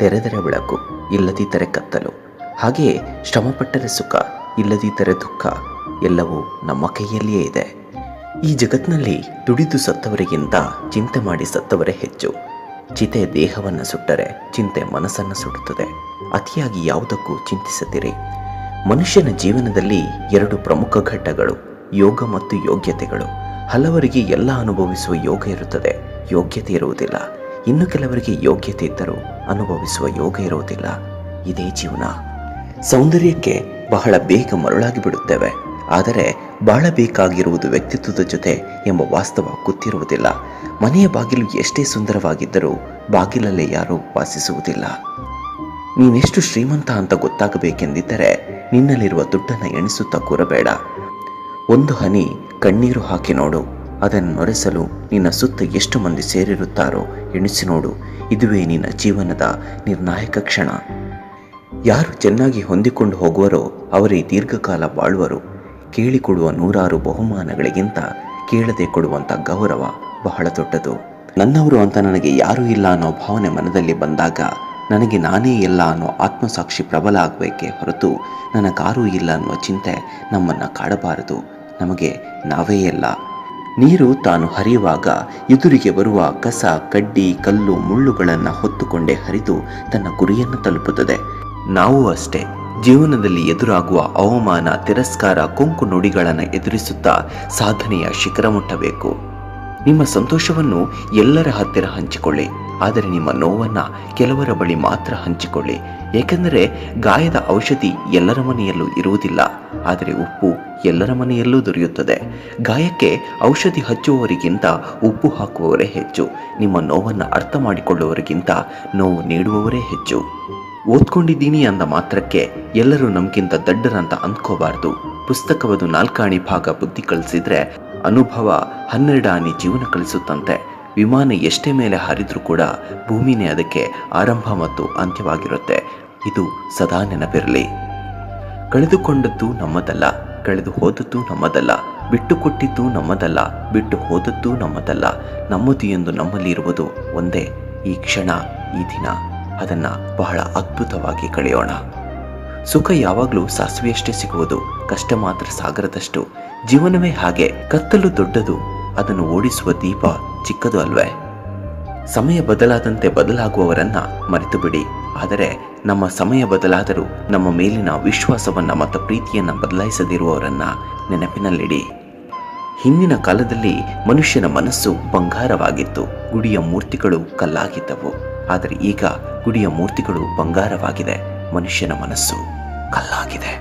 ತೆರೆದರೆ ಬೆಳಕು, ಇಲ್ಲದಿದ್ದರೆ ಕತ್ತಲು. ಹಾಗೆಯೇ ಶ್ರಮಪಟ್ಟರೆ ಸುಖ, ಇಲ್ಲದಿದ್ದರೆ ದುಃಖ. ಎಲ್ಲವೂ ನಮ್ಮ ಕೈಯಲ್ಲಿಯೇ ಇದೆ. ಈ ಜಗತ್ತಿನಲ್ಲಿ ದುಡಿದು ಸತ್ತವರಿಗಿಂತ ಚಿಂತೆ ಮಾಡಿ ಸತ್ತವರೇ ಹೆಚ್ಚು. ಚಿತೆ ದೇಹವನ್ನು ಸುಟ್ಟರೆ ಚಿಂತೆ ಮನಸ್ಸನ್ನು ಸುಡುತ್ತದೆ. ಅತಿಯಾಗಿ ಯಾವುದಕ್ಕೂ ಚಿಂತಿಸದಿರಿ. ಮನುಷ್ಯನ ಜೀವನದಲ್ಲಿ 2 ಪ್ರಮುಖ ಘಟ್ಟಗಳು, ಯೋಗ ಮತ್ತು ಯೋಗ್ಯತೆಗಳು. ಹಲವರಿಗೆ ಎಲ್ಲ ಅನುಭವಿಸುವ ಯೋಗ ಇರುತ್ತದೆ, ಯೋಗ್ಯತೆ ಇರುವುದಿಲ್ಲ. ಇನ್ನು ಕೆಲವರಿಗೆ ಯೋಗ್ಯತೆ ಇದ್ದರೂ ಅನುಭವಿಸುವ ಯೋಗ ಇರುವುದಿಲ್ಲ. ಇದೇ ಜೀವನ. ಸೌಂದರ್ಯಕ್ಕೆ ಬಹಳ ಬೇಗ ಮರುಳಾಗಿ ಬಿಡುತ್ತೇವೆ. ಆದರೆ ಬಾಳಬೇಕಾಗಿರುವುದು ವ್ಯಕ್ತಿತ್ವದ ಜೊತೆ ಎಂಬ ವಾಸ್ತವ ಗೊತ್ತಿರುವುದಿಲ್ಲ. ಮನೆಯ ಬಾಗಿಲು ಎಷ್ಟೇ ಸುಂದರವಾಗಿದ್ದರೂ ಬಾಗಿಲಲ್ಲೇ ಯಾರೂ ವಾಸಿಸುವುದಿಲ್ಲ. ನೀನೆಷ್ಟು ಶ್ರೀಮಂತ ಅಂತ ಗೊತ್ತಾಗಬೇಕೆಂದಿದ್ದರೆ ನಿನ್ನಲ್ಲಿರುವ ದುಡ್ಡನ್ನು ಎಣಿಸುತ್ತಾ ಕೂರಬೇಡ. ಒಂದು ಹನಿ ಕಣ್ಣೀರು ಹಾಕಿ ನೋಡು. ಅದನ್ನು ನೊರೆಸಲು ನಿನ್ನ ಸುತ್ತ ಎಷ್ಟು ಮಂದಿ ಸೇರಿರುತ್ತಾರೋ ಎಣಿಸಿ ನೋಡು. ಇದುವೇ ನಿನ್ನ ಜೀವನದ ನಿರ್ಣಾಯಕ ಕ್ಷಣ. ಯಾರು ಚೆನ್ನಾಗಿ ಹೊಂದಿಕೊಂಡು ಹೋಗುವರೋ ಅವರೇ ದೀರ್ಘಕಾಲ ಬಾಳುವರು. ಕೇಳಿಕೊಡುವ 100 ಬಹುಮಾನಗಳಿಗಿಂತ ಕೇಳದೆ ಕೊಡುವಂಥ ಗೌರವ ಬಹಳ ದೊಡ್ಡದು. ನನ್ನವರು ಅಂತ ನನಗೆ ಯಾರೂ ಇಲ್ಲ ಅನ್ನೋ ಭಾವನೆ ಮನದಲ್ಲಿ ಬಂದಾಗ ನನಗೆ ನಾನೇ ಎಲ್ಲ ಅನ್ನೋ ಆತ್ಮಸಾಕ್ಷಿ ಪ್ರಬಲ ಆಗಬೇಕೇ ಹೊರತು ನನಗಾರೂ ಇಲ್ಲ ಅನ್ನುವ ಚಿಂತೆ ನಮ್ಮನ್ನು ಕಾಡಬಾರದು. ನಮಗೆ ನಾವೇ ಎಲ್ಲ. ನೀರು ತಾನು ಹರಿಯುವಾಗ ಎದುರಿಗೆ ಬರುವ ಕಸ, ಕಡ್ಡಿ, ಕಲ್ಲು, ಮುಳ್ಳುಗಳನ್ನು ಹೊತ್ತುಕೊಂಡೇ ಹರಿದು ತನ್ನ ಗುರಿಯನ್ನು ತಲುಪುತ್ತದೆ. ನಾವು ಅಷ್ಟೇ. ಜೀವನದಲ್ಲಿ ಎದುರಾಗುವ ಅವಮಾನ, ತಿರಸ್ಕಾರ, ಕೊಂಕು ನುಡಿಗಳನ್ನು ಎದುರಿಸುತ್ತಾ ಸಾಧನೆಯ ಶಿಖರ ಮುಟ್ಟಬೇಕು. ನಿಮ್ಮ ಸಂತೋಷವನ್ನು ಎಲ್ಲರ ಹತ್ತಿರ ಹಂಚಿಕೊಳ್ಳಿ, ಆದರೆ ನಿಮ್ಮ ನೋವನ್ನು ಕೆಲವರ ಬಳಿ ಮಾತ್ರ ಹಂಚಿಕೊಳ್ಳಿ. ಏಕೆಂದರೆ ಗಾಯದ ಔಷಧಿ ಎಲ್ಲರ ಮನೆಯಲ್ಲೂ ಇರುವುದಿಲ್ಲ, ಆದರೆ ಉಪ್ಪು ಎಲ್ಲರ ಮನೆಯಲ್ಲೂ ದೊರೆಯುತ್ತದೆ. ಗಾಯಕ್ಕೆ ಔಷಧಿ ಹಚ್ಚುವವರಿಗಿಂತ ಉಪ್ಪು ಹಾಕುವವರೇ ಹೆಚ್ಚು. ನಿಮ್ಮ ನೋವನ್ನು ಅರ್ಥ ಮಾಡಿಕೊಳ್ಳುವವರಿಗಿಂತ ನೋವು ನೀಡುವವರೇ ಹೆಚ್ಚು. ಓದ್ಕೊಂಡಿದ್ದೀನಿ ಅಂದ ಮಾತ್ರಕ್ಕೆ ಎಲ್ಲರೂ ನಮಗಿಂತ ದಡ್ಡರಂತ ಅಂದ್ಕೋಬಾರ್ದು. ಪುಸ್ತಕವದು 4 ಆಣಿ ಭಾಗ ಬುದ್ಧಿ ಕಲಿಸಿದ್ರೆ ಅನುಭವ 12 ಆಣಿ ಜೀವನ ಕಲಿಸುತ್ತಂತೆ. ವಿಮಾನ ಎಷ್ಟೇ ಮೇಲೆ ಹಾರಿದ್ರೂ ಕೂಡ ಭೂಮಿನೇ ಅದಕ್ಕೆ ಆರಂಭ ಮತ್ತು ಅಂತ್ಯವಾಗಿರುತ್ತೆ. ಇದು ಸದಾ ನೆನಪಿರಲಿ. ಕಳೆದುಕೊಂಡದ್ದು ನಮ್ಮದಲ್ಲ, ಕಳೆದು ಹೋದದ್ದು ನಮ್ಮದಲ್ಲ, ಬಿಟ್ಟು ಕೊಟ್ಟಿದ್ದು ನಮ್ಮದಲ್ಲ, ಬಿಟ್ಟು ಹೋದದ್ದು ನಮ್ಮದಲ್ಲ. ನಮ್ಮದು ಎಂದು ನಮ್ಮಲ್ಲಿ ಇರುವುದು ಒಂದೇ, ಈ ಕ್ಷಣ, ಈ ದಿನ. ಅದನ್ನು ಬಹಳ ಅದ್ಭುತವಾಗಿ ಕಳೆಯೋಣ. ಸುಖ ಯಾವಾಗಲೂ ಸಾಸಿವೆಯಷ್ಟೇ ಸಿಗುವುದು, ಕಷ್ಟ ಮಾತ್ರ ಸಾಗರದಷ್ಟು. ಜೀವನವೇ ಹಾಗೆ. ಕತ್ತಲು ದೊಡ್ಡದು, ಅದನ್ನು ಓಡಿಸುವ ದೀಪ ಚಿಕ್ಕದು ಅಲ್ವೇ? ಸಮಯ ಬದಲಾದಂತೆ ಬದಲಾಗುವವರನ್ನ ಮರೆತು ಬಿಡಿ. ಆದರೆ ನಮ್ಮ ಸಮಯ ಬದಲಾದರೂ ನಮ್ಮ ಮೇಲಿನ ವಿಶ್ವಾಸವನ್ನ ಮತ್ತು ಪ್ರೀತಿಯನ್ನ ಬದಲಾಯಿಸದಿರುವವರನ್ನ ನೆನಪಿನಲ್ಲಿಡಿ. ಹಿಂದಿನ ಕಾಲದಲ್ಲಿ ಮನುಷ್ಯನ ಮನಸ್ಸು ಬಂಗಾರವಾಗಿತ್ತು, ಗುಡಿಯ ಮೂರ್ತಿಗಳು ಕಲ್ಲಾಗಿದ್ದವು. ಆದರೆ ಈಗ ಗುಡಿಯ ಮೂರ್ತಿಗಳು ಬಂಗಾರವಾಗಿದೆ, ಮನುಷ್ಯನ ಮನಸ್ಸು ಕಲ್ಲಾಗಿದೆ.